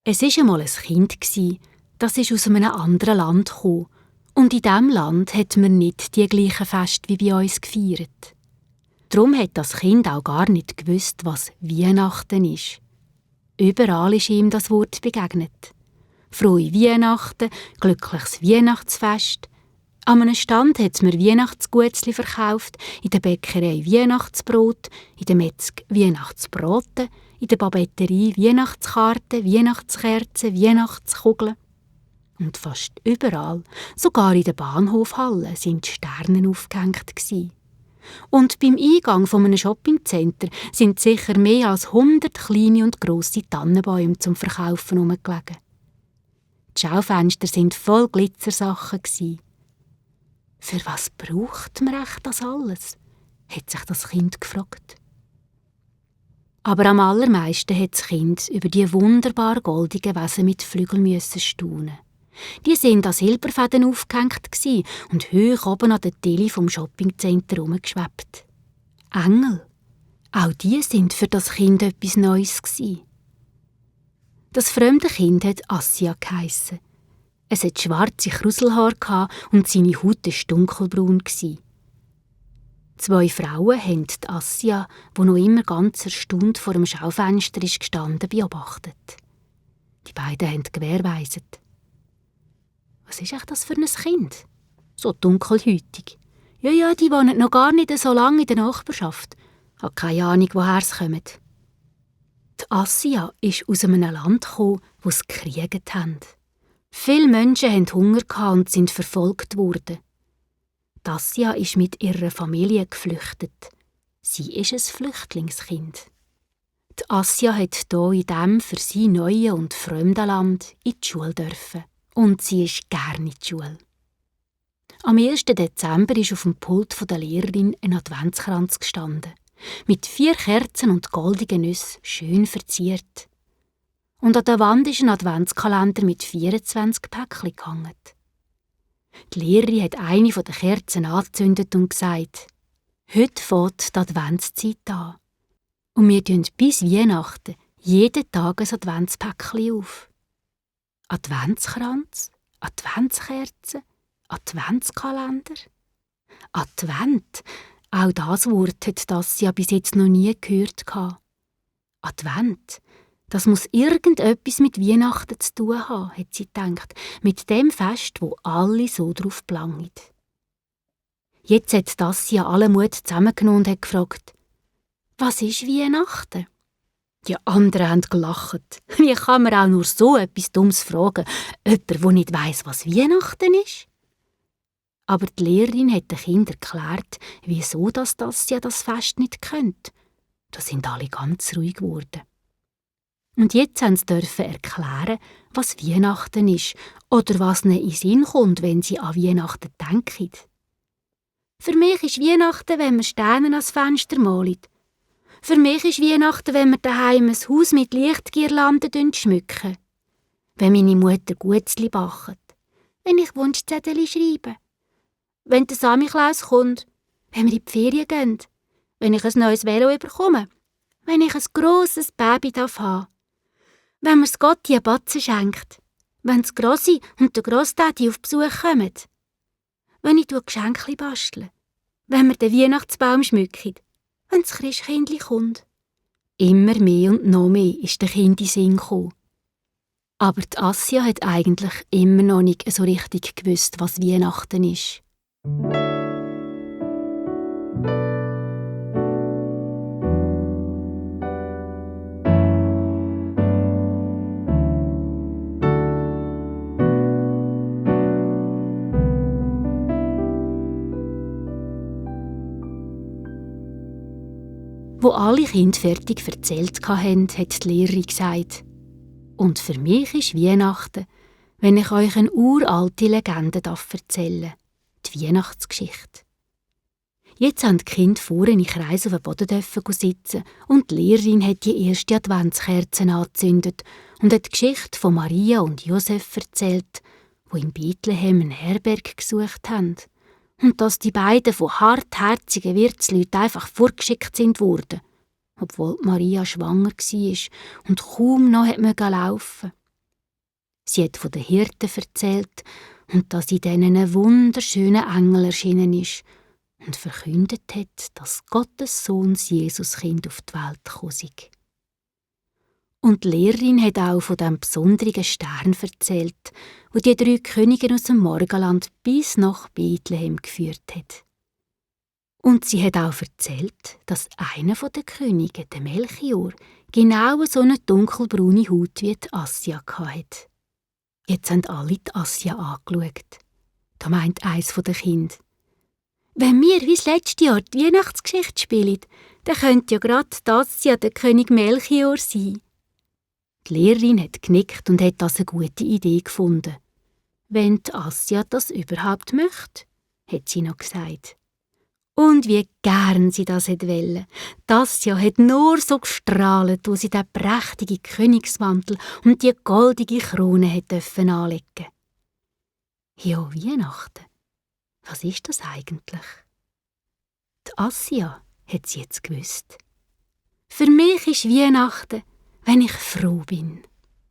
Es war einmal ein Kind, das ist aus einem anderen Land gekommen. Und in diesem Land hat man nicht die gleichen Feste wie bei uns gefeiert. Darum hat das Kind auch gar nicht gewusst, was Weihnachten ist. Überall ist ihm das Wort begegnet. Frohe Weihnachten, glückliches Weihnachtsfest. An einem Stand hat es mir Weihnachtsguetzli verkauft, in der Bäckerei Weihnachtsbrot, in der Metzg Weihnachtsbraten, in der Papeterie Weihnachtskarten, Weihnachtskerzen, Weihnachtskugeln. Und fast überall, sogar in der Bahnhofhalle, sind Sterne aufgehängt. Und beim Eingang von einem Shoppingcenter sind sicher mehr als 100 kleine und grosse Tannenbäume zum Verkaufen herumgelegen. Die Schaufenster waren voll Glitzersachen. Für was braucht man echt das alles? Hat sich das Kind gefragt. Aber am allermeisten hat das Kind über die wunderbar goldigen Wesen mit Flügeln staunen. Die waren an Silberfäden aufgehängt und hoch oben an der Tille vom Shoppingcenter herumgeschwebt. Engel. Auch die sind für das Kind etwas Neues gewesen. Das fremde Kind hat Assia geheissen. Es hatte schwarze Kruselhaare und seine Haut war dunkelbraun. 2 Frauen haben die Assia, die noch immer ganz erstaunt vor dem Schaufenster gestanden, beobachtet. Die beiden haben gewährweiset. Was ist echt das für ein Kind? So dunkelhäutig. Ja, die wohnen noch gar nicht so lange in der Nachbarschaft. Ich habe keine Ahnung, woher sie kommen. Die Assia ist aus einem Land gekommen, wo sie gekriegt haben. Viele Menschen hatten Hunger und sind verfolgt worden. Die Assia ist mit ihrer Familie geflüchtet. Sie ist ein Flüchtlingskind. Die Assia hat hier in diesem für sie neuen und fremden Land in die Schule dürfen. Und sie ist gerne in die Schule. Am 1. Dezember ist auf dem Pult der Lehrerin ein Adventskranz gestanden. Mit 4 Kerzen und goldigen Nüssen, schön verziert. Und an der Wand ist ein Adventskalender mit 24 Päckchen gehangen. Die Lehrerin hat eine der Kerzen angezündet und gesagt: «Heute fängt die Adventszeit an. Und wir tun bis Weihnachten jeden Tag ein Adventspäckchen auf.» Adventskranz, Adventskerzen, Adventskalender. Advent, auch das Wort hat das ja bis jetzt noch nie gehört. Advent, das muss irgendetwas mit Weihnachten zu tun haben, hat sie gedacht, mit dem Fest, wo alle so drauf plangen. Jetzt hat das ja alle Mut zusammengenommen und hat gefragt: «Was ist Weihnachten?» Die anderen haben gelacht. Wie kann man auch nur so etwas Dummes fragen? Jemand, der nicht weiss, was Weihnachten ist? Aber die Lehrerin hat den Kindern erklärt, wieso das ja das Fest nicht kennt. Da sind alle ganz ruhig geworden. Und jetzt dürfen sie erklären, was Weihnachten ist oder was ihnen in den Sinn kommt, wenn sie an Weihnachten denken. Für mich ist Weihnachten, wenn man Sterne ans Fenster malt. Für mich ist Weihnachten, wenn wir daheim ein Haus mit Lichtgirlanden schmücken. Wenn meine Mutter Guetzli backt. Wenn ich Wunschzettel schreibe. Wenn der Samichlaus kommt. Wenn wir in die Ferien gehen. Wenn ich ein neues Velo bekomme. Wenn ich ein grosses Baby haben darf. Wenn mir das Gotti eine Batze schenkt. Wenn das Grossi und der Grosstädi auf Besuch kommen. Wenn ich Geschenke bastle. Wenn wir den Weihnachtsbaum schmücken. Wenn das Christkindli kommt.» Immer mehr und noch mehr ist der Kind in den Sinn gekommen. Aber die Assia hat eigentlich immer noch nicht so richtig gewusst, was Weihnachten ist. Wo alle Kinder fertig erzählt hatten, hat die Lehrerin gesagt: «Und für mich ist Weihnachten, wenn ich euch eine uralte Legende erzählen darf, die Weihnachtsgeschichte.» Jetzt haben die Kinder vorne in Kreis auf dem Boden sitzen und die Lehrerin hat die erste Adventskerze angezündet und hat die Geschichte von Maria und Josef erzählt, die in Bethlehem eine Herberge gesucht haben. Und dass die beiden von hartherzigen Wirtsleuten einfach vorgeschickt wurden, obwohl Maria schwanger war und kaum noch laufen konnte. Sie hat von den Hirten erzählt und dass in denen ein wunderschöner Engel erschienen ist und verkündet hat, dass Gottes Sohn das Jesuskind auf die Welt gekommen sei. Und die Lehrerin hat auch von dem besonderen Stern erzählt, wo die 3 Könige aus dem Morgenland bis nach Bethlehem geführt hat. Und sie hat auch erzählt, dass einer der Könige, der Melchior, genau so eine dunkelbraune Haut wie die Assia hatte. Jetzt haben alle die Assia angeschaut. Da meint eins der Kinder: «Wenn wir wie das letzte Jahr die Weihnachtsgeschichte spielen, dann könnte ja gerade die Assia der König Melchior sein.» Die Lehrerin hat genickt und hat das eine gute Idee gefunden. «Wenn die Assia das überhaupt möchte», hat sie noch gesagt. Und wie gern sie das wollte. Das ja hat nur so gestrahlt, wo sie den prächtigen Königsmantel und die goldige Krone anlegen durfte. Ja, Weihnachten. Was ist das eigentlich? Die Assia hat sie jetzt gewusst. Für mich ist Weihnachten, wenn ich froh bin.